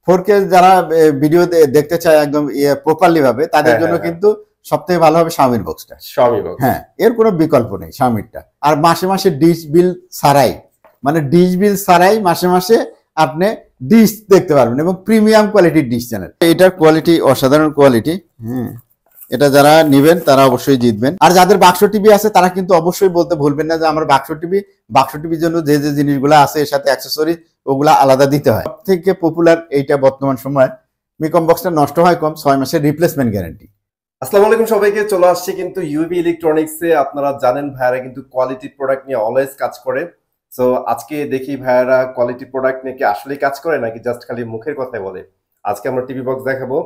4K যারা video দেখতে চায় একদম প্রপারলি ভাবে তাদের জন্য কিন্তু সবথেকে ভালো হবে Xiaomi বক্সটা। Xiaomi বক্স, হ্যাঁ, এর কোনো বিকল্প নেই Xiaomiটা। আর মাসে মাসে ডিশ বিল ছাড়াই, মানে ডিশ বিল ছাড়াই মাসে মাসে আপনি ডিশ দেখতে পারবেন এবং প্রিমিয়াম কোয়ালিটির ডিশ চ্যানেল। এটার কোয়ালিটি অসাধারণ কোয়ালিটি। হ্যাঁ, এটা যারা নেবেন তারা অবশ্যই জিতবেন। আর যাদের বাক্স টিভি আছে তারা কিন্তু অবশ্যই বলতে ভুলবেন না যে আমার বাক্স টিভির জন্য যে যে জিনিসগুলো আছে এর সাথে অ্যাক্সেসরি ওগুলা আলাদা দিতে হয়। সবথেকে পপুলার এইটা বর্তমান সময়। মিকম বক্সটা নষ্ট হয় কম, 6 মাসের রিপ্লেসমেন্ট গ্যারান্টি। আসসালামু আলাইকুম সবাইকে, চলে আসছে কিন্তু ইউবি ইলেকট্রনিক্সে। আপনারা জানেন ভাইয়ারা কিন্তু কোয়ালিটি প্রোডাক্ট নিয়ে অলওয়েজ কাজ করে। সো আজকে দেখি ভাইয়ারা কোয়ালিটি প্রোডাক্ট নিয়ে কি আসলেই কাজ করে নাকি জাস্ট খালি মুখের কথাই বলে। আজকে আমরা টিভি বক্স দেখাবো।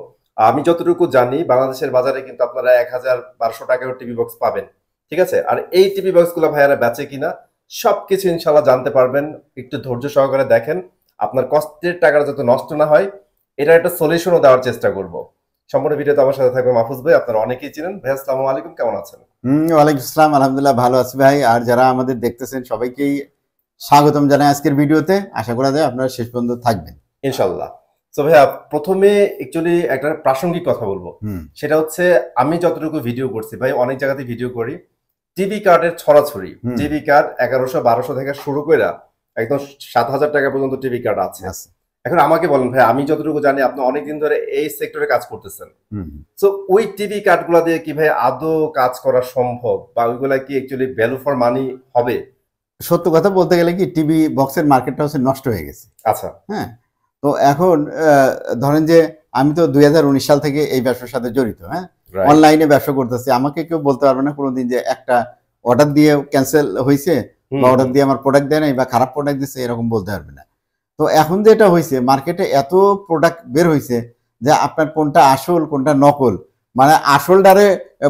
আমি যতটুকু জানি বাংলাদেশের বাজারে কিন্তু আপনারা 1000-1200 টাকার টিভি বক্স পাবেন, ঠিক আছে? আর এই টিভি বক্স গুলো ভাইয়ারা বেচে কিনা সবকিছু ইনশাল্লাহ জানতে পারবেন। একটু ধৈর্য সহকারে দেখেন, আপনার কষ্টের টাকাটা যাতে নষ্ট না হয় এটার একটা সলিউশনও দেওয়ার চেষ্টা করব। সম্পূর্ণ ভিডিওতে আমার সাথে থাকবে মাহফুজ ভাই, আপনারা অনেকেই চিনেন। ভাই আসসালামু আলাইকুম, কেমন আছেন? ওয়ালাইকুম আসসালাম, আলহামদুলিল্লাহ ভালো আছি ভাই। আর যারা আমাদের দেখতেছেন সবাইকেই স্বাগতম জানাই আজকের ভিডিওতে। আশা করা যায় আপনারা শেষ পর্যন্ত থাকবেন ইনশাল্লাহ। তো ভাইয়া প্রথমে অ্যাকচুয়ালি একটা প্রাসঙ্গিক কথা বলবো, সেটা হচ্ছে আমি যতটুকু ভিডিও করছি ভাই, অনেক জায়গাতে ভিডিও করি, টিভি কার্ডের ছড়াছড়ি। টিভি কার্ড 1100-1200 থেকে শুরু করে একদম 7000 টাকা পর্যন্ত টিভি কার্ড আছে। এখন আমাকে বলেন ভাই, আমি যতটুকু জানি আপনি অনেকদিন ধরে এই সেক্টরে কাজ করতেছেন, তো ওই টিভি কার্ড গুলা দিয়ে কি ভাই আদৌ কাজ করা সম্ভব, বা ওইগুলা কি অ্যাকচুয়ালি ভ্যালু ফর মানি হবে? সত্য কথা বলতে গেলে কি টিভি বক্সের মার্কেটটা হচ্ছে নষ্ট হয়ে গেছে। আচ্ছা, হ্যাঁ, তো এখন ধরেন যে আমি তো 2019 সাল থেকে এই ব্যবসার সাথে জড়িত। হ্যাঁ, অনলাইনে ব্যবসা করতেছি। আমাকে কেউ বলতে পারবে না কোনোদিন যে একটা অর্ডার দিয়ে ক্যান্সেল হয়েছে বা অর্ডার দিয়ে আমার প্রোডাক্ট দেয় নাই বা খারাপ প্রোডাক্ট দিচ্ছে, এরকম বলতে পারবে না। তো এখন যেটা হয়েছে, মার্কেটে এত প্রোডাক্ট বের হয়েছে যে আপনার কোনটা আসল কোনটা নকল, মানে আসলটারে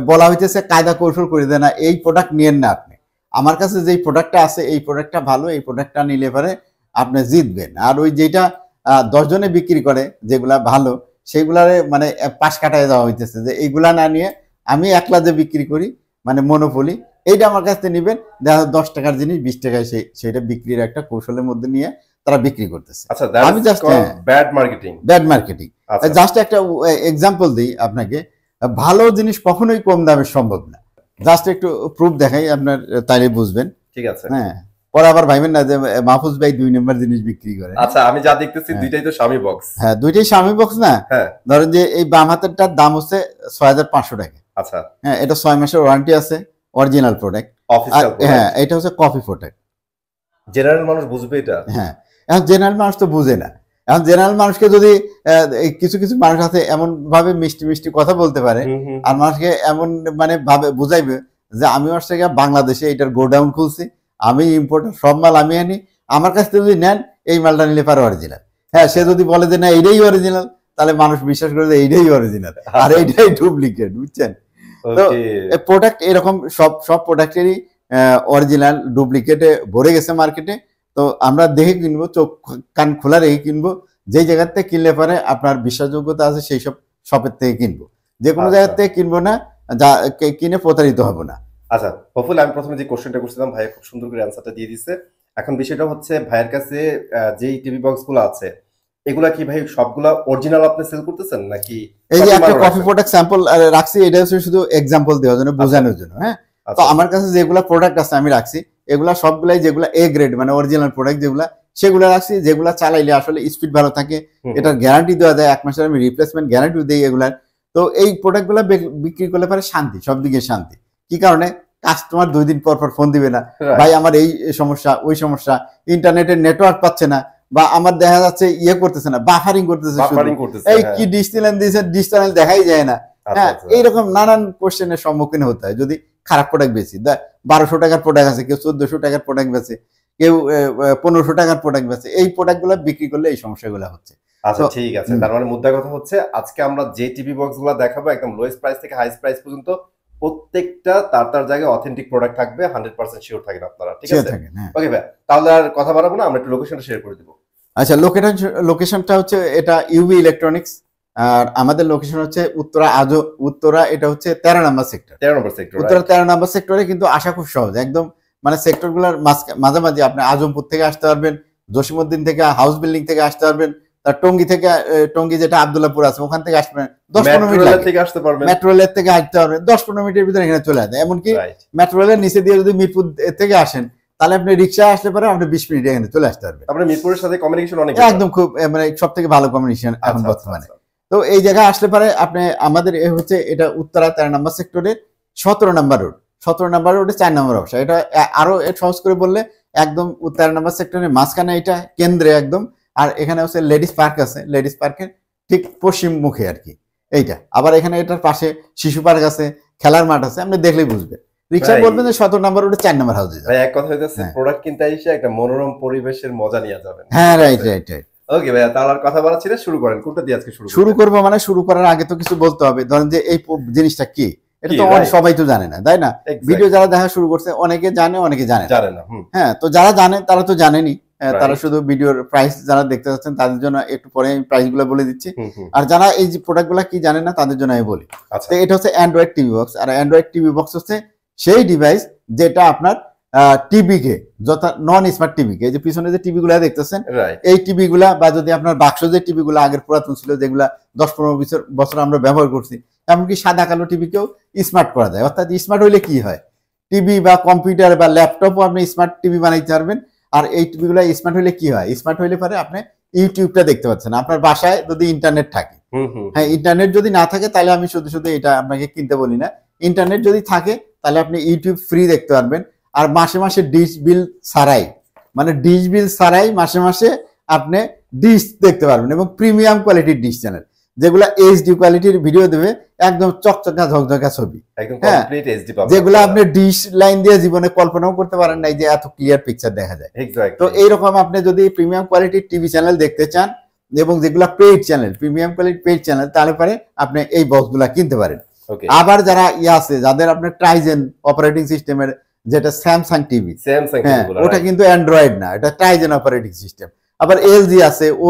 বলা হইতেছে কায়দা কৌশল করে দেয় না, এই প্রোডাক্ট নিয়েন না আপনি। আমার কাছে যেই প্রোডাক্টটা আছে এই প্রোডাক্টটা ভালো, এই প্রোডাক্টটা নিলে পরে আপনি জিতবেন। আর ওই যেটা 10 জনে বিক্রি করে যেগুলা ভালো সেইগুলারে মানে পাশ কাটায় দেওয়া হইতেছে যে এইগুলা না নিয়ে আমি একলা যে বিক্রি করি, মানে মনোপলি, এইটা আমার কাছ থেকে নিবেন। দেখা 10 টাকার জিনিস 20 টাকায় সেটা বিক্রির একটা কৌশলের মধ্যে নিয়ে তারা বিক্রি করতেছে। আমি জাস্ট ব্যাড মার্কেটিং জাস্ট একটা এক্সাম্পল দিই আপনাকে। ভালো জিনিস কখনোই কম দামে সম্ভব না। জাস্ট একটু প্রুফ দেখাই আপনার, তাইলে বুঝবেন। ঠিক আছে, হ্যাঁ, পরে আবার ভাইবেন না যে মাহফুজ ভাই 2 নম্বর জিনিস বিক্রি করে। আচ্ছা, আমি যা দেখতেছি দুইটাই তো Xiaomi বক্স। হ্যাঁ, দুইটাই Xiaomi বক্স না? হ্যাঁ, ধরেন যে এই বাম হাতেরটার দাম হচ্ছে 6500 টাকা। আচ্ছা, হ্যাঁ, এটা 6 মাসের ওয়ারেন্টি আছে, অরিজিনাল প্রোডাক্ট। হ্যাঁ, এটা হচ্ছে কফি প্রোডাক্ট। জেনারেল মানুষ বুঝবে এটা? হ্যাঁ, এখন জেনারেল মানুষ তো বুঝে না। এখন জেনারেল মানুষকে যদি কিছু কিছু মানুষ আছে এমন ভাবে মিষ্টি মিষ্টি কথা বলতে পারে, আর মানুষকে এমন মানে ভাবে বুঝাইবে যে আমি ওর থেকে বাংলাদেশে এটার গোডাউন খুলছি, আমি ইম্পোর্টার, সব মাল আমি আনি, আমার কাছ থেকে যদি নেন এই মালটা নিলে পারে অরিজিনাল। হ্যাঁ, সে যদি বলে যে না এইটাই অরিজিনাল, তাহলে মানুষ বিশ্বাস করে যে এইটাই অরিজিনাল আর এইটাই ডুপ্লিকেট, বুঝছেন? তো প্রোডাক্ট এরকম সব প্রোডাক্টেরই অরিজিনাল ডুপ্লিকেটে ভরে গেছে মার্কেটে। তো আমরা দেখে কিনবো, চোখ কান খোলা রেখে কিনবো। যেই জায়গার থেকে কিনলে পারে আপনার বিশ্বাসযোগ্যতা আছে সেই সব শপের থেকে কিনবো, যে কোনো জায়গার থেকে কিনবো না যা কিনে প্রতারিত হবো না। আচ্ছা হপফুলি, আমি প্রথমে যে কোশ্চেনটা করছিলাম ভাই খুব সুন্দর করে অ্যান্সারটা দিয়ে দিচ্ছে। এখন বিষয়টা হচ্ছে ভাইয়ের কাছে যেই টিভি বক্স গুলো আছে এগুলা কি ভাই সবগুলা অরিজিনাল আপনি সেল করতেছেন নাকি? এই যে একটা কফি প্রোডাক্ট স্যাম্পল রাখছি, এটা হচ্ছে শুধু এক্সাম্পল দেওয়ার জন্য, বোঝানোর জন্য। হ্যাঁ, তো আমার কাছে যেগুলা প্রোডাক্ট আছে আমি রাখছি, এগুলা সবগুলাই যেগুলা এ গ্রেড মানে অরিজিনাল প্রোডাক্ট যেগুলা, সেগুলা রাখছি। যেগুলা চালাইলে আসলে স্পিড ভালো থাকে, এটার গ্যারান্টি দেওয়া যায়, 1 মাসের আমি রিপ্লেসমেন্ট গ্যারান্টি দিই এগুলার। তো এই প্রোডাক্টগুলো বিক্রি করলে পারে শান্তি, সব দিকে শান্তি। কি কারণে? কাস্টমার 2 দিন পর পর ফোন দিবে না, ভাই আমার এই সমস্যা ওই সমস্যা, ইন্টারনেটের নেটওয়ার্ক পাচ্ছে না, বা আমার দেখা যাচ্ছে ইয়ে করতেছে না, বাফারিং করতেছে, এই কি ডিশ চ্যানেল দিয়েছে, ডিশ চ্যানেল দেখাই যায় না। হ্যাঁ, এইরকম নানান কোশ্চেনের সম্মুখীন হতে হয় যদি খারাপ প্রোডাক্ট বেশি। 1200 টাকার প্রোডাক্ট আছে, কেউ 1400 টাকার প্রোডাক্ট বেচে, কেউ 1500 টাকার প্রোডাক্ট বেচে। এই প্রোডাক্টগুলো বিক্রি করলে এই সমস্যাগুলো হচ্ছে। আচ্ছা ঠিক আছে, তার মানে মুদ্রা কথা হচ্ছে আজকে আমরা যে টিভি বক্স গুলো দেখাবো একদম লোয়েস্ট প্রাইস থেকে হাইস্ট প্রাইস পর্যন্ত প্রত্যেকটা তার জায়গায় অথেন্টিক প্রোডাক্ট থাকবে, 100% শিওর থাকেন আপনারা, ঠিক আছে? ওকে ভাই, তাহলে আর কথা বাড়াবো না, আমরা একটু লোকেশনটা শেয়ার করে দিব। আচ্ছা, লোকেশনটা হচ্ছে এটা ইউবি ইলেকট্রনিক্স, আর আমাদের লোকেশন হচ্ছে উত্তরা, এটা হচ্ছে 13 নম্বর সেক্টর। উত্তরা 13 নম্বর সেক্টরে কিন্তু আসা খুব সহজ একদম, মানে সেক্টরগুলোর মাঝামাঝি। আপনি আজমপুর থেকে আসতে পারবেন, জসিমউদ্দিন থেকে, হাউস বিল্ডিং থেকে আসতে পারবেন, তার টঙ্গী থেকে টঙ্গী যেটা আব্দুল্লাহপুর আছে ওখান থেকে আসবেন 10-15 মিনিট মেট্রো থেকে আসতে পারবেন, মেট্রো রেলের থেকে আসতে পারবেন 10-15 মিনিটের ভিতরে এখানে চলে আসবে। এমনকি রাইট মেট্রো রেলের নিচে দিয়ে যদি মিরপুর থেকে আসেন তাহলে আপনি রিক্সা আসলে পরে আপনি 20 মিনিটে এখানে চলে আসতে পারবেন। তারপরে মিরপুরের সাথে কমিউনিকেশন অনেক একদম খুব মানে সব থেকে ভালো কমিউনিকেশন এখন আচ্ছা, বর্তমানে। তো এই জায়গায় আসলে পরে আপনি আমাদের হচ্ছে এটা উত্তরা 13 নম্বর সেক্টরের 17 নম্বর রোড, 17 নম্বর রোডে 4 নম্বর অবস্থা। এটা আরো সহজ করে বললে একদম 13 নম্বর সেক্টরের মাঝখানে এটা কেন্দ্রে একদম। আর এখানে হচ্ছে লেডিস পার্ক আছে, লেডিস পার্কের ঠিক পশ্চিম মুখে আর কি এইটা। আবার এখানে এটার পাশে শিশু পার্ক আছে, খেলার মাঠ আছে, আপনি দেখলেই বুঝবেন। রিক্সা ভাই, বলবেন যে 17 নম্বর রোডে 4 নম্বর হাউসে ভাই এক কথা হইতেছে হ্যাঁ। প্রোডাক্ট কিনতে এসে একটা মনোরম পরিবেশের মজা নিয়ে যাবেন। হ্যাঁ রাইট রাইট রাইট। ওকে ভাইয়া, তাহলে আর কথা বলা ছিল, শুরু করেন। কোনটা দিয়ে আজকে শুরু করবো মানে শুরু করার আগে তো কিছু বলতে হবে। ধরেন যে এই জিনিসটা কি, এটা কি, তো right? সবাই তো জানে না, তাই না? Exactly. ভিডিও যারা দেখা শুরু করছে অনেকে জানে অনেকে জানে না। জানে না। হ্যাঁ, তো যারা জানে তারা তো জানেনি, তারা Right. শুধু ভিডিওর প্রাইস যারা দেখতে যাচ্ছেন তাদের জন্য একটু পরে আমি প্রাইস গুলো বলে দিচ্ছি। হুম। আর যারা এই যে প্রোডাক্ট গুলা কি জানে না তাদের জন্য আমি বলি। আচ্ছা, তো এটা হচ্ছে অ্যান্ড্রয়েড টিভি বক্স। আর অ্যান্ড্রয়েড টিভি বক্স হচ্ছে সেই ডিভাইস যেটা আপনার টিভি কে, যথা নন স্মার্ট টিভি কে, যে পিছনে যে টিভি গুলা দেখতেছেন রাইট। এই টিভি গুলা, বা যদি আপনার বাক্স যে টিভি গুলা আগের পুরাতন ছিল যেগুলা 10-15 বছর আমরা ব্যবহার করছি, এমনকি সাদা কালো টিভিকেও স্মার্ট করা যায়। অর্থাৎ স্মার্ট হইলে কি হয়, টিভি বা কম্পিউটার বা ল্যাপটপও আপনি স্মার্ট টিভি বানাইতে পারবেন। আর এই টিভি গুলা স্মার্ট হইলে কি হয়, স্মার্ট হইলে পরে আপনি ইউটিউবটা দেখতে পাচ্ছেন আপনার বাসায় যদি ইন্টারনেট থাকে। হ্যাঁ, ইন্টারনেট যদি না থাকে তাহলে আমি শুধু শুধু এটা আপনাকে কিনতে বলি না। ইন্টারনেট যদি থাকে তাহলে আপনি ইউটিউব ফ্রি দেখতে পারবেন। আর মাসে মাসে ডিশ বিল ছাড়াই, মানে ডিশ বিল ছাড়াই মাসে মাসে আপনি ডিশ দেখতে পারবেন, এবং প্রিমিয়াম কোয়ালিটির ডিশ চ্যানেল যেগুলা এইচডি কোয়ালিটির ভিডিও দেবে, একদম চকচকা ঝকঝকা ছবি, একদম হ্যাঁ, কমপ্লিট এইচডি পাবেন, যেগুলো আপনি ডিশ লাইন দিয়ে জীবনে কল্পনাও করতে পারেন নাই যে এত ক্লিয়ার পিকচার দেখা যায়। এক্স্যাক্টলি। তো এইরকম আপনি যদি প্রিমিয়াম কোয়ালিটির টিভি চ্যানেল দেখতে চান এবং যেগুলো পেইড চ্যানেল, প্রিমিয়াম কোয়ালিটির পেইড চ্যানেল, তাহলে পরে আপনি এই বক্সগুলা কিনতে পারেন। ওকে। আবার যারা আছে যাদের আপনার ট্রাইজেন অপারেটিং সিস্টেমের, যেটা স্যামসাং টিভি, স্যামসাং হ্যাঁ, গুলো, ওটা কিন্তু অ্যান্ড্রয়েড না, এটা ট্রাইজেন অপারেটিং সিস্টেম। আবার এলজি আছে, ও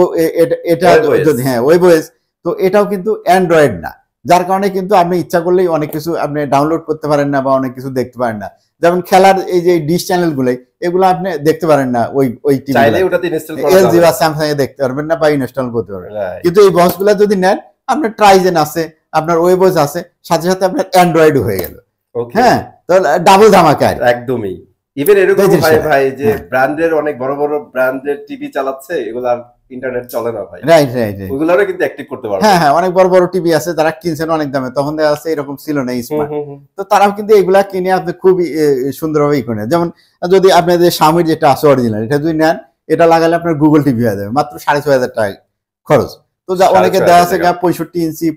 এটা যদি হ্যাঁ ওয়েবওয়েস, তো এটাও কিন্তু অ্যান্ড্রয়েড না। যার কারণে কিন্তু আপনি ইচ্ছা করলেই অনেক কিছু আপনি ডাউনলোড করতে পারেন না বা অনেক কিছু দেখতে পারেন না। যেমন খেলার এই যে ডিশ চ্যানেল গুলো, এগুলো আপনি দেখতে পারেন না ওই টিভি, চাইলে ওটাতে ইনস্টল করা এলজি যাবে বা স্যামসাং এ দেখতে পারবেন না বা ইনস্টল করতে পারবেন। রাইট। কিন্তু এই বক্সগুলো যদি নেন, আপনার ট্রাইজেন আছে, আপনার ওয়েবওয়েস আছে, সাথে সাথে আপনার অ্যান্ড্রয়েড হয়ে গেল। ওকে। হ্যাঁ, তো ডাবল ধামাকা। একদমই। ইভেন এরকম এই জিনিসটা, ভাই যে হ্যাঁ। ব্র্যান্ডের অনেক বড় বড় ব্র্যান্ডের টিভি চালাচ্ছে, এগুলো আর ইন্টারনেট চলে না ভাই, রাইট রাইট রাইট। ওগুলোরও কিন্তু অ্যাক্টিভ করতে পারবে। হ্যাঁ হ্যাঁ, অনেক বড় বড় টিভি আছে যারা কিনছেন অনেক দামে, তখন দেখা যাচ্ছে এরকম ছিল না স্মার্ট। তো তারাও কিন্তু এগুলা কিনে আপনি খুবই সুন্দরভাবে ই করে। যেমন যদি আপনাদের স্বামীর যেটা আছে অরিজিনাল, এটা যদি নেন, এটা লাগালে আপনার গুগল টিভি হয়ে যাবে মাত্র 6,500 টাকা খরচ। তো অনেকে দেখা যাচ্ছে 65 ইঞ্চি,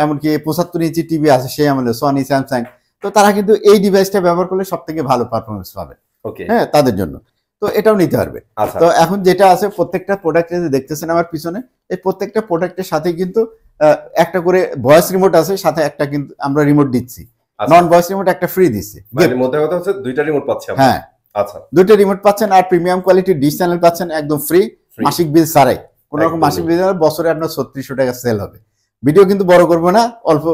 এমনকি 75 ইঞ্চি টিভি আছে সেই আমলে, সনি, স্যামসাং, তো তারা কিন্তু এই ডিভাইসটা ব্যবহার করলে সব থেকে ভালো পারফরমেন্স পাবে। ওকে। হ্যাঁ, তাদের জন্য তো এটাও নিতে পারবে। আচ্ছা। তো এখন যেটা আছে, প্রত্যেকটা প্রোডাক্টে যে দেখতেছেন আমার পিছনে, এই প্রত্যেকটা প্রোডাক্টের সাথে কিন্তু একটা করে ভয়েস রিমোট আছে, সাথে একটা কিন্তু আমরা রিমোট দিচ্ছি, নন ভয়েস রিমোট একটা ফ্রি দিচ্ছি। মানে মধ্যে কথা হচ্ছে দুইটা রিমোট পাচ্ছি আমরা। হ্যাঁ, আচ্ছা, দুইটা রিমোট পাচ্ছেন, আর প্রিমিয়াম কোয়ালিটির ডিশ চ্যানেল পাচ্ছেন একদম ফ্রি, মাসিক বিল ছাড়াই। কোন রকম মাসিক বিল ছাড়াই, বছরে আপনার 3600 টাকা সেল হবে। ভিডিও কিন্তু বড় করবো না, অল্প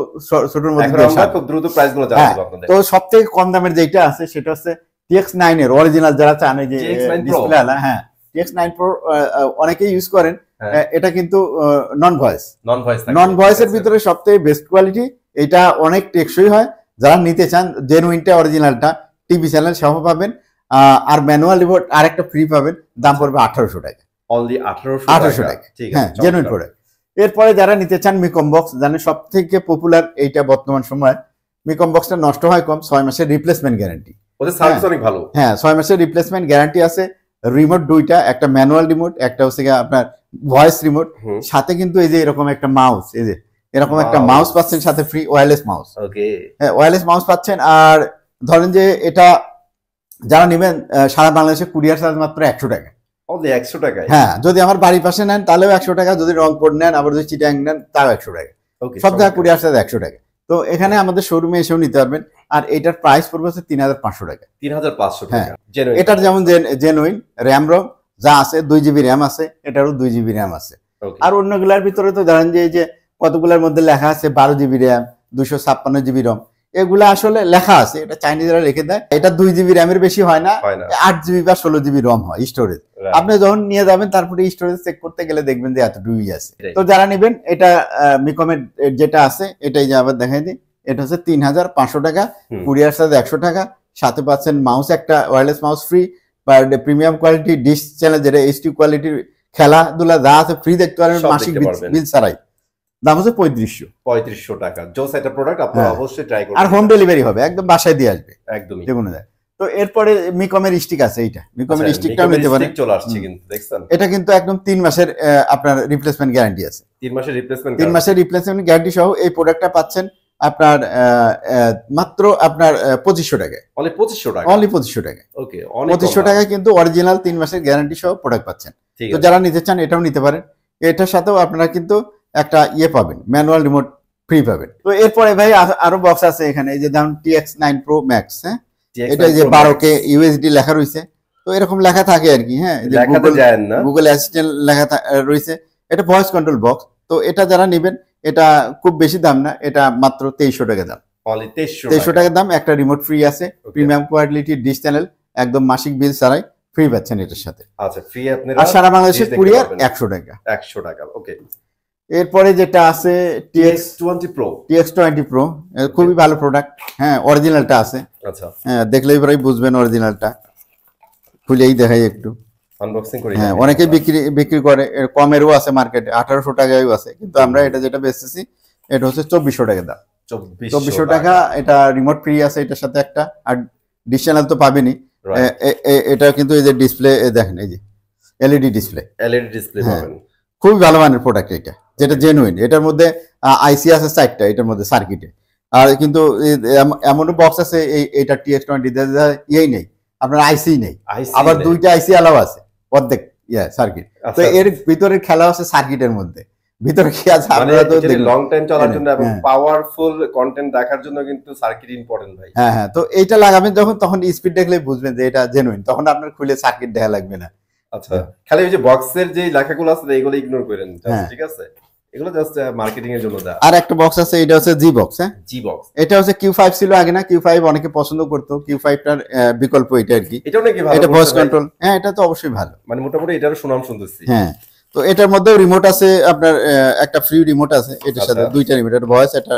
ছোটর মধ্যে। এখন আমরা খুব দ্রুত প্রাইস গুলো জানাবো আপনাদের। তো সবথেকে কম দামের যেটা আছে সেটা হচ্ছে TX9 এর অরিজিনাল, যারা চান এই যে ডিসপ্লে আলা, হ্যাঁ TX9 Pro অনেকেই ইউজ করেন। এটা কিন্তু নন ভয়েসের ভিতরে সবথেকে বেস্ট কোয়ালিটি, এটা অনেক টেকসই হয়। যারা নিতে চান জেনুইনটা, অরিজিনালটা টিভি চ্যানেল সহ পাবেন, আর ম্যানুয়াল রিমোট আরেকটা ফ্রি পাবেন, দাম পড়বে 1800 টাকা। অনলি 1800 টাকা। ঠিক আছে, হ্যাঁ, জেনুইন প্রোডাক্ট। এরপরে যারা নিতে চান মিকম বক্স, জানেন সব থেকে পপুলার এইটা বর্তমান সময়। মিকম বক্সটা নষ্ট হয় কম, 6 মাসের রিপ্লেসমেন্ট গ্যারান্টি। ওদের সার্ভিস অনেক ভালো। হ্যাঁ, 6 মাসের রিপ্লেসমেন্ট গ্যারান্টি আছে। রিমোট দুইটা, একটা ম্যানুয়াল রিমোট, একটা হচ্ছে আপনার ভয়েস রিমোট, সাথে কিন্তু এই যে এরকম একটা মাউস, এই যে এরকম একটা মাউস পাচ্ছেন সাথে, ফ্রি ওয়্যারলেস মাউস। ওকে। হ্যাঁ, ওয়্যারলেস মাউস পাচ্ছেন। আর ধরেন যে এটা যারা নেবেন, সারা বাংলাদেশে কুরিয়ার চার্জ মাত্র 100 টাকা। অনলি 100 টাকায়? হ্যাঁ, যদি আমার বাড়ির পাশে নেন তাহলেও 100 টাকা, যদি রংপুর নেন, আবার যদি চিটাগাং নেন তাও 100 টাকা। সব জায়গায় কুরিয়ার চার্জ 100 টাকা। তো এখানে আমাদের শোরুমে এসেও নিতে পারবেন। আর এটার প্রাইস পড়বে হচ্ছে 3500 টাকা। 3500 টাকা। এটার যেমন জেনুইন র্যাম রম যা আছে, 2 জিবি র্যাম আছে, এটারও 2 জিবি র্যাম আছে। আর অন্যগুলার ভিতরে তো ধরেন যে এই যে কতগুলোর মধ্যে লেখা আছে 12 জিবি র্যাম, 256 জিবি রম, এগুলা আসলে লেখা আছে, এটা চাইনিজরা লিখে দেয়। এটা 2 GB র্যামের বেশি হয় না, 8 GB বা 16 GB রম হয় স্টোরেজ। আপনি যখন নিয়ে যাবেন তারপরে স্টোরেজ চেক করতে গেলে দেখবেন যে এতটুকুই আছে। তো যারা নেবেন এটা মিকমের যেটা আছে এটাই যে আবার দেখাই দিই, এটা হচ্ছে 3500 টাকা, কুরিয়ার চার্জ 100 টাকা, সাথে পাচ্ছেন মাউস, একটা wireless mouse free, premium quality dish channel যেটা এইচডি কোয়ালিটির খেলাধুলা যা আছে ফ্রি দেখতে পারবেন মাসিক বিল ছাড়াই। দাম হচ্ছে 3500 টাকা। জোস একটা প্রোডাক্ট, আপনারা অবশ্যই ট্রাই করবেন। আর হোম ডেলিভারি হবে, একদম বাসায় দিয়ে আসবে একদমই যে কোনো জায়গায়। তো এরপরে মিকমের স্টিক আছে, এইটা মিকমের স্টিকটাও নিতে পারেন। চলে আসছে কিন্তু দেখছেন, এটা কিন্তু একদম 3 মাসের আপনার রিপ্লেসমেন্ট গ্যারান্টি আছে। 3 মাসের রিপ্লেসমেন্ট 3 মাসের রিপ্লেসমেন্ট গ্যারান্টি সহ এই প্রোডাক্টটা পাচ্ছেন আপনার মাত্র আপনার 2500 টাকায়। অনলি 2500 টাকা, অনলি 2500 টাকা। ওকে, 2500 টাকায় কিন্তু অরিজিনাল 3 মাসের গ্যারান্টি সহ প্রোডাক্ট পাচ্ছেন। তো যারা নিতে চান এটাও নিতে পারেন। এটার সাথেও আপনারা কিন্তু একটা পাবেন, ম্যানুয়াল রিমোট ফ্রি পাবেন। তো এরপরে ভাই আরো বক্স আছে এখানে, এই যে যেমন TX9 Pro Max, হ্যাঁ, এটা যে 12K USD লেখা রয়েছে। তো এরকম লেখা থাকে আর কি, হ্যাঁ, গুগল অ্যাসিস্ট্যান্ট লেখা রয়েছে। এটা ভয়েস কন্ট্রোল বক্স। তো এটা যারা নেবেন এটা খুব বেশি দাম না, এটা মাত্র 2300 টাকা দাম। অনলি 2300 টাকা দাম। একটা রিমোট ফ্রি আছে, প্রিমিয়াম কোয়ালিটি ডিশ চ্যানেল, একদম মাসিক বিল ছাড়াই ফ্রি পাচ্ছেন এটার সাথে। আচ্ছা, ফ্রি আপনারা। আর সারা বাংলাদেশে কুরিয়ার 100 টাকা। 100 টাকা, ওকে। এরপরে যেটা আছে TX20 Pro। TX20 Pro খুবই ভালো প্রোডাক্ট, হ্যাঁ, অরিজিনালটা আছে। আচ্ছা, হ্যাঁ, দেখলেই পরেই বুঝবেন অরিজিনালটা। খুলেই দেখাই একটু, আনবক্সিং করি। হ্যাঁ, অনেকেই বিক্রি করে, কমেরও আছে মার্কেটে, 1800 টাকায়ও আছে, কিন্তু আমরা এটা যেটা বেচতেছি এটা হচ্ছে 2400 টাকা দাম। 2400 টাকা। এটা রিমোট ফ্রি আছে এটার সাথে একটা, আর ডিশ চ্যানেল তো পাবেনই। এটা কিন্তু এই যে ডিসপ্লে দেখেন, এই যে এলইডি ডিসপ্লে পাবেন। খুবই ভালো মানের প্রোডাক্ট এটা, যেটা জেনুইন। এটার মধ্যে আইসি আছে 4টা এটার মধ্যে সার্কিটে। আর কিন্তু এমনও বক্স আছে এইটা TX20 ইয়েই নেই, আপনার আইসি নেই, আবার 2টা আইসি অ্যালাউ আছে, অর্ধেক সার্কিট। তো এর ভিতরে খেলা আছে সার্কিটের মধ্যে, ভিতরে কি আছে আপনারা তো দেখুন। লং টাইম চলার জন্য এবং পাওয়ারফুল কন্টেন্ট দেখার জন্য কিন্তু সার্কিট ইম্পর্টেন্ট ভাই। হ্যাঁ হ্যাঁ, তো এইটা লাগাবেন যখন, তখন স্পিড দেখলেই বুঝবেন যে এটা জেনুইন, তখন আপনার খুলে সার্কিট দেখা লাগবে না। আচ্ছা, খালি ওই যে বক্সের যে লেখাগুলো আছে এগুলো ইগনোর করেন, ঠিক আছে? এগুলো জাস্ট মার্কেটিং এর জন্য দেয়া। আর একটা বক্স আছে, এটা হচ্ছে জি বক্স। হ্যাঁ, জি বক্স। এটা হচ্ছে Q5 ছিল আগে, না Q5 অনেকে পছন্দ করতো, Q5টার বিকল্প এটা আর কি। এটাও নাকি ভালো? এটা ভয়েস কন্ট্রোল, হ্যাঁ, এটা তো অবশ্যই ভালো, মানে মোটামুটি এটারও সুনাম শুনতেছি। হ্যাঁ। তো এটার মধ্যেও রিমোট আছে আপনার, একটা ফ্রি রিমোট আছে এটার সাথে, 2টা রিমোট, এটা ভয়েস, এটা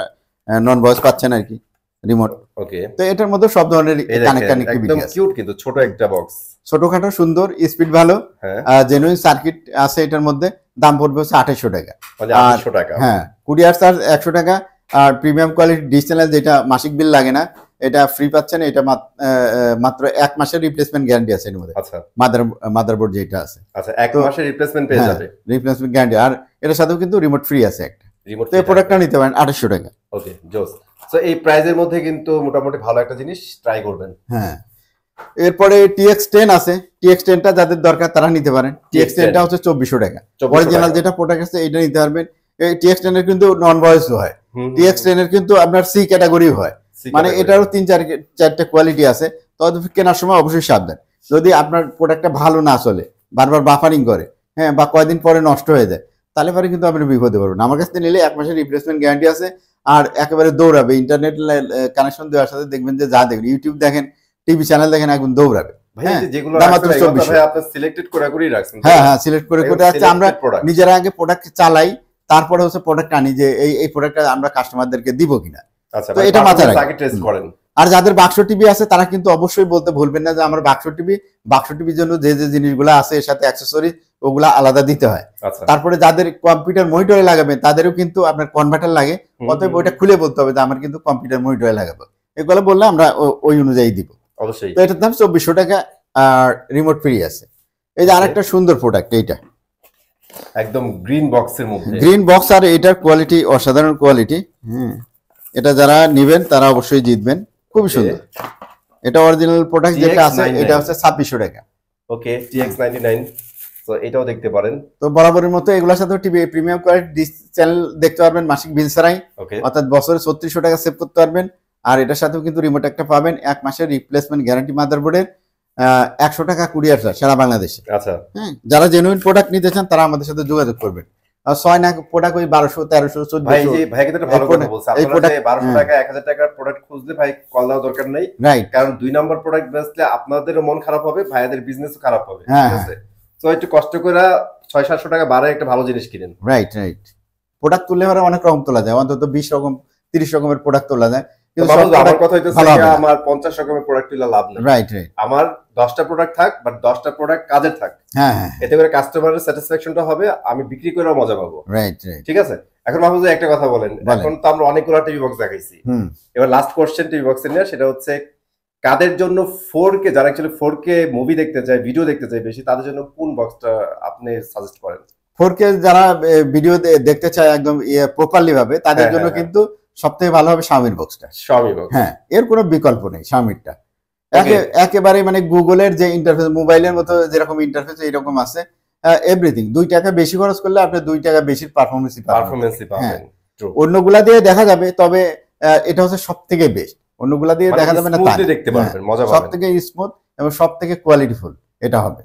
নন ভয়েস পাচ্ছেন আর কি রিমোট। ওকে। তো এটার মধ্যে সব ধরনের কানেক্টিভিটি আছে। একদম কিউট কিন্তু ছোট একটা বক্স, ছোটখাটো সুন্দর, স্পিড ভালো, জেনুইন সার্কিট আছে এটার মধ্যে। দাম পড়বে হচ্ছে 2800 টাকা। 2800 টাকা, হ্যাঁ, কুরিয়ার চার্জ 100 টাকা। আর প্রিমিয়াম কোয়ালিটি ডিশ চ্যানেল যেটা মাসিক বিল লাগে না, এটা ফ্রি পাচ্ছেন। এটা মাত্র 1 মাসের রিপ্লেসমেন্ট গ্যারান্টি আছে এর মধ্যে। আচ্ছা, মাদারবোর্ড যেটা আছে, আচ্ছা, 1 মাসের রিপ্লেসমেন্ট পেয়ে যাবে, রিপ্লেসমেন্ট গ্যারান্টি। আর এটার সাথেও কিন্তু রিমোট ফ্রি আছে একটা। রিমোট, তো এই প্রোডাক্টটা নিতে পারেন 2800 টাকা। ওকে, জোস। সো এই প্রাইজের মধ্যে কিন্তু মোটামুটি ভালো একটা জিনিস ট্রাই করবেন। হ্যাঁ, এরপরে TX10 আছে। TX10টা যাদের দরকার তারা নিতে পারেন। TX10টা হচ্ছে 2400 টাকা। অরিজিনাল যেটা প্রোডাক্ট আছে এটা নিতে পারবেন। এই TX10 এর কিন্তু নন ভয়েস হয়, TX10 এর কিন্তু আপনার সি ক্যাটাগরি হয়, মানে এটারও 3-4টা কোয়ালিটি আছে। তবে কেনার সময় অবশ্যই সাবধান, যদি আপনার প্রোডাক্টটা ভালো না চলে, বারবার বাফারিং করে, হ্যাঁ, বা কয়েকদিন পরে নষ্ট হয়ে যায়, তাহলে পরে কিন্তু আপনি বিপদে পড়বেন। আমার কাছ থেকে নিলে 1 মাসের রিপ্লেসমেন্ট গ্যারান্টি আছে। আর একেবারে দৌড়াবে, ইন্টারনেট কানেকশন দেওয়ার সাথে দেখবেন যে যা দেখবেন, ইউটিউব দেখেন, টিভি চ্যানেল দেখেন, একদম দৌড়াবে। হ্যাঁ, সিলেক্ট করে আছে। আমরা নিজেরা আগে প্রোডাক্ট চালাই, তারপরে হচ্ছে প্রোডাক্ট আনি যে এই প্রোডাক্টটা আমরা কাস্টমারদেরকে দিব কিনা। তো এটা মাথায় রাখবেন। আর যাদের বাক্স টিভি আছে তারা কিন্তু অবশ্যই বলতে ভুলবেন না যে আমার বাক্স টিভির জন্য যে যে জিনিসগুলো আছে এর সাথে অ্যাক্সেসরি ওগুলা আলাদা দিতে হয়। তারপরে যাদের কম্পিউটার মনিটরে লাগাবেন তাদেরও কিন্তু আপনার কনভার্টার লাগে, অতএব ওইটা খুলে বলতে হবে যে আমার কিন্তু কম্পিউটার মনিটরে লাগাবো, এগুলো বললে আমরা ওই অনুযায়ী দিব। অবশ্যই। তো এটার দাম 2400 টাকা, আর রিমোট ফ্রি আছে। এই যে আরেকটা সুন্দর প্রোডাক্ট, এইটা একদম গ্রিন বক্সের মধ্যে, গ্রিন বক্স, আর এটার কোয়ালিটি অসাধারণ কোয়ালিটি। হ্যাঁ, এটা যারা নেবেন তারা অবশ্যই জিতবেন, খুবই সুন্দর। এটা অরিজিনাল প্রোডাক্ট যেটা আছে এটা হচ্ছে 2600 টাকা। ওকে, TX99। তো এটাও দেখতে পারেন। তো বরাবরের মতো এগুলোর সাথে TV premium quality dish channel দেখতে পারবেন মাসিক বিল ছাড়াই, অর্থাৎ বছরে 3600 টাকা সেভ করতে পারবেন। আর এটার সাথেও কিন্তু রিমোট একটা পাবেন, 1 মাসের রিপ্লেসমেন্ট গ্যারান্টি মাদারবোর্ডের, 100 টাকা কুরিয়ার চার্জ সারা বাংলাদেশে। আচ্ছা, হ্যাঁ, যারা জেনুইন প্রোডাক্ট নিতে চান তারা আমাদের সাথে যোগাযোগ করবেন। 6 না প্রোডাক্ট ওই 1200 1300 ভাই 1400। যে ভাই কিন্তু একটা ভালো কথা বলছে, আপনারা যে 1200 টাকা 1000 টাকার প্রোডাক্ট খুঁজলে ভাই কল দেওয়ার দরকার নেই, রাইট, কারণ 2 নম্বর প্রোডাক্ট বেচলে আপনাদেরও মন খারাপ হবে, ভাইয়াদের বিজনেসও খারাপ হবে, হ্যাঁ, ঠিক আছে? তো একটু কষ্ট করে 600-700 টাকা বাড়ায় একটা ভালো জিনিস কিনেন। Right, right. প্রোডাক্ট তুললে পরে অনেক রকম তোলা যায়, অন্তত 20 রকম 30 রকমের প্রোডাক্ট তোলা যায়, কিন্তু সব আমার product কথা হইতেছে ভালো হবে যে না। আমার 50 রকমের প্রোডাক্ট তুলে লাভ নেই, রাইট, রাইট, আমার 10টা প্রোডাক্ট থাক, বাট 10টা প্রোডাক্ট কাজের থাক, হ্যাঁ, হ্যাঁ, এতে করে কাস্টমারের স্যাটিসফ্যাকশনটা হবে, আমি বিক্রি করেও মজা পাবো, রাইট, রাইট। ঠিক আছে? এখন মাহফুজ ভাই একটা কথা বলেন, এখন তো আমরা অনেকগুলো টিভি বক্স দেখাইছি, হুম, এবার লাস্ট কোশ্চেন টিভি বক্সের নিয়ে, সেটা হচ্ছে কাদের জন্য 4K, যারা অ্যাকচুয়ালি 4K মুভি দেখতে চায়, ভিডিও দেখতে চায় বেশি, তাদের জন্য কোন বক্সটা আপনি সাজেস্ট করেন? 4K যারা ভিডিও দেখতে চায় একদম প্রপারলি ভাবে, তাদের হ্যাঁ, জন্য হ্যাঁ, কিন্তু সবথেকে ভালো হবে Xiaomi বক্সটা। Xiaomi বক্স, হ্যাঁ, এর কোনো বিকল্প নেই Xiaomiটা। Okay. একেবারে মানে গুগলের যে ইন্টারফেস, মোবাইলের মতো যেরকম ইন্টারফেস এইরকম আছে, এভরিথিং। 2 টাকা বেশি খরচ করলে আপনি 2 টাকা বেশি পারফরমেন্সই পাবেন। পারফরম্যান্সই পাবেন। True. অন্যগুলা দিয়ে দেখা যাবে, তবে এটা হচ্ছে সবথেকে বেস্ট। অন্যগুলা দিয়ে মানে দেখা যাবে না তা smoothly দেখতে পারবেন, মজা পাবেন। সবথেকে স্মুথ এবং সবথেকে কোয়ালিটিফুল এটা হবে।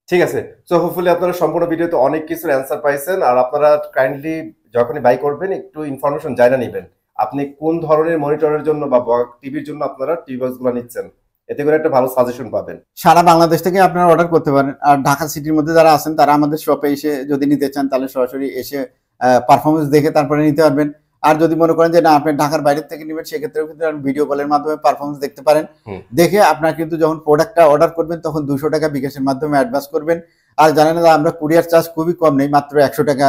ঠিক আছে, সো হোপফুলি আপনারা সম্পূর্ণ ভিডিওতে অনেক কিছুর অ্যান্সার পাইছেন, আর আপনারা কাইন্ডলি যখনই বাই করবেন একটু ইনফরমেশন জানা নেবেন, আপনি কোন ধরনের মনিটরের জন্য বা টিভির জন্য আপনারা টিভি বক্সগুলো নিচ্ছেন, এতে করে একটা ভালো সাজেশন পাবেন। সারা বাংলাদেশ থেকে আপনারা অর্ডার করতে পারেন, আর ঢাকা সিটির মধ্যে যারা আছেন তারা আমাদের শপে এসে যদি নিতে চান তাহলে সরাসরি এসে পারফরমেন্স দেখে তারপরে নিতে পারবেন। আর যদি মনে করেন যে না আপনি ঢাকার বাইরে থেকে নেবেন, সেক্ষেত্রেও কিন্তু ভিডিও কলের মাধ্যমে পারফরমেন্স দেখতে পারেন। দেখে আপনার কিন্তু যখন প্রোডাক্টটা অর্ডার করবেন তখন 200 টাকা বিকাশের মাধ্যমে অ্যাডভান্স করবেন। আর জানেন না আমরা কুরিয়ার চার্জ খুবই কম নেই, মাত্র 100 টাকা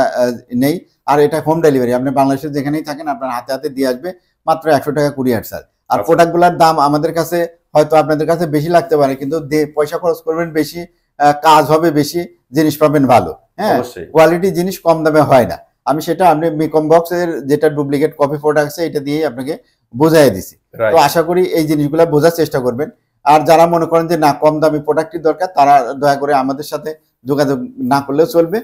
নেই। আর এটা হোম ডেলিভারি, আপনি বাংলাদেশের যেখানেই থাকেন আপনার হাতে হাতে দিয়ে আসবে, মাত্র 100 টাকা কুরিয়ার চার্জ। আর প্রোডাক্টগুলোর দাম আমাদের কাছে হয়তো আপনাদের কাছে বেশি লাগতে পারে, কিন্তু পয়সা খরচ করবেন বেশি, কাজ হবে বেশি, জিনিস পাবেন ভালো। হ্যাঁ, কোয়ালিটি জিনিস কম দামে হয় না। আমি সেটা আপনি মিকম বক্সের যেটা ডুপ্লিকেট কপি প্রোডাক্ট আছে এটা দিয়েই আপনাকে বোঝাই দিছি। তো আশা করি এই জিনিসগুলো বোঝার চেষ্টা করবেন। আর যারা মনে করেন যে না কম দামি প্রোডাক্টই দরকার, তারা দয়া করে আমাদের সাথে যোগাযোগ না করলেও চলবে।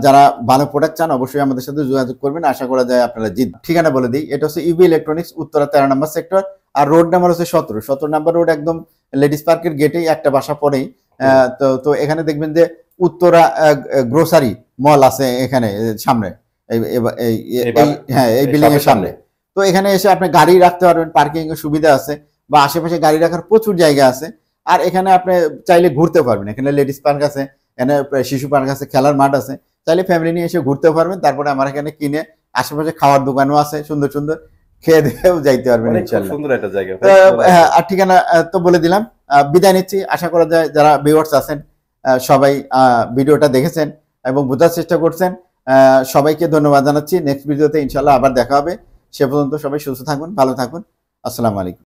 যারা ভালো প্রোডাক্ট চান অবশ্যই আমাদের সাথে যোগাযোগ করবেন, আশা করা যায় আপনারা জিতবেন। ঠিকানা বলে দিই, এটা হচ্ছে ইউবি ইলেকট্রনিক্স, উত্তরা 13 নম্বর সেক্টর, আর রোড নাম্বার হচ্ছে 17 নম্বর রোড, একদম লেডিস পার্কের গেটেই একটা বাসা পরেই। তো এখানে দেখবেন যে উত্তরা গ্রোসারি মল আছে এখানে সামনে, হ্যাঁ এই বিল্ডিং এর সামনে। তো এখানে এসে আপনি গাড়ি রাখতে পারবেন, পার্কিং এর সুবিধা আছে, বা আশেপাশে গাড়ি রাখার প্রচুর জায়গা আছে। আর এখানে আপনি চাইলে ঘুরতে পারবেন, এখানে লেডিস পার্ক আছে, এখানে শিশু পার্ক আছে, খেলার মাঠ আছে, চাইলে ফ্যামিলি নিয়ে এসে ঘুরতে পারবেন। তারপরে আমার এখানে কিনে আশেপাশে খাওয়ার দোকানও আছে, সুন্দর সুন্দর, খেয়ে দিয়েও যাইতে পারবেন ইনশাআল্লাহ। সুন্দর একটা জায়গা। আর ঠিকানা তো বলে দিলাম। বিদায় নিচ্ছি। আশা করা যায় যারা ভিউয়ার্স আছেন সবাই ভিডিওটা দেখেছেন এবং বোঝার চেষ্টা করছেন। সবাইকে ধন্যবাদ জানাচ্ছি। নেক্সট ভিডিওতে ইনশাআল্লাহ আবার দেখা হবে। সে পর্যন্ত সবাই সুস্থ থাকুন, ভালো থাকুন। আসসালামু আলাইকুম।